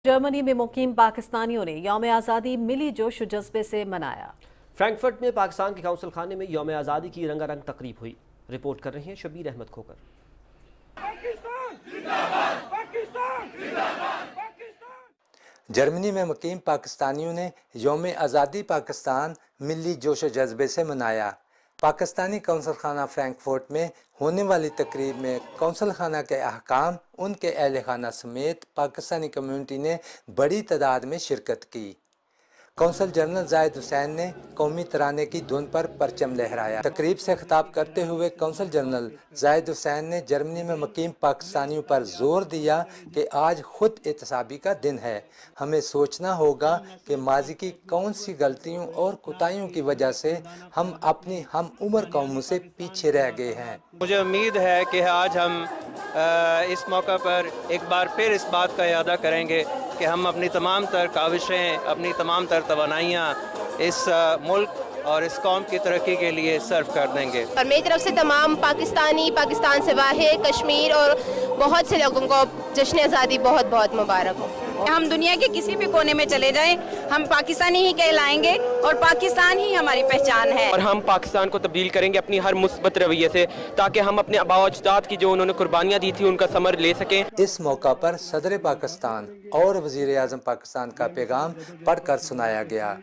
Germany में मुकीम पाकिस्तानियों ने यौम आज़ादी मिली जोश और जज्बे से मनाया। फ्रैंकफर्ट में पाकिस्तान के काउंसिल खाने में यौम आज़ादी की रंगारंग तकरीब हुई। रिपोर्ट कर रही हैं शबीर अहमद खोकर। जर्मनी में मुकीम पाकिस्तानियों ने यौम आज़ादी पाकिस्तान मिली जोश और जज्बे से मनाया। पाकिस्तानी काउंसिल खाना फ्रैंकफर्ट में होने वाली तकरीब में काउंसिल खाना के अहकाम, उनके अहल खाना समेत पाकिस्तानी कम्यूनिटी ने बड़ी तादाद में शिरकत की। काउंसिल जनरल जाहिद हुसैन ने कौमी तराने की धुन पर परचम लहराया। तकरीब से खिताब करते हुए काउंसिल जनरल जाहिद हुसैन ने जर्मनी में मुकीम पाकिस्तानियों पर जोर दिया कि आज खुद एहतसाबी का दिन है। हमें सोचना होगा कि माजी की कौन सी गलतियों और कोताहियों की वजह से हम अपनी हम उम्र कौमों से पीछे रह गए हैं। मुझे उम्मीद है कि आज हम इस मौका पर एक बार फिर इस बात का इरादा करेंगे कि हम अपनी तमाम तर काविशें, अपनी तमाम तर तवानाइयाँ इस मुल्क और इस कौम की तरक्की के लिए सर्व कर देंगे। और मेरी तरफ से तमाम पाकिस्तानी, पाकिस्तान से बाहर, कश्मीर और बहुत से लोगों को जश्न आज़ादी बहुत बहुत मुबारक हो। हम दुनिया के किसी भी कोने में चले जाएं, हम पाकिस्तानी ही कहलाएंगे और पाकिस्तान ही हमारी पहचान है। और हम पाकिस्तान को तब्दील करेंगे अपनी हर मुस्बत रवैये से, ताकि हम अपने आबा अजदाद की जो उन्होंने कुर्बानियाँ दी थी उनका समर ले सकें। इस मौका पर सदर पाकिस्तान और वज़ीर आज़म पाकिस्तान का पैगाम पढ़कर सुनाया गया।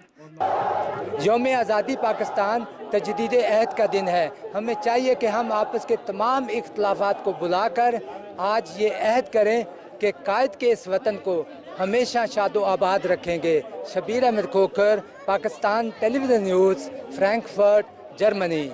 यौम आज़ादी पाकिस्तान तजदीद अहद का दिन है। हमें चाहिए कि हम आपस के तमाम इख्तलाफात को बुलाकर आज ये अहद करें कि कायद के इस वतन को हमेशा शादो आबाद रखेंगे। Shabbir Ahmed Khokhar, Pakistan television news, Frankfurt, Germany.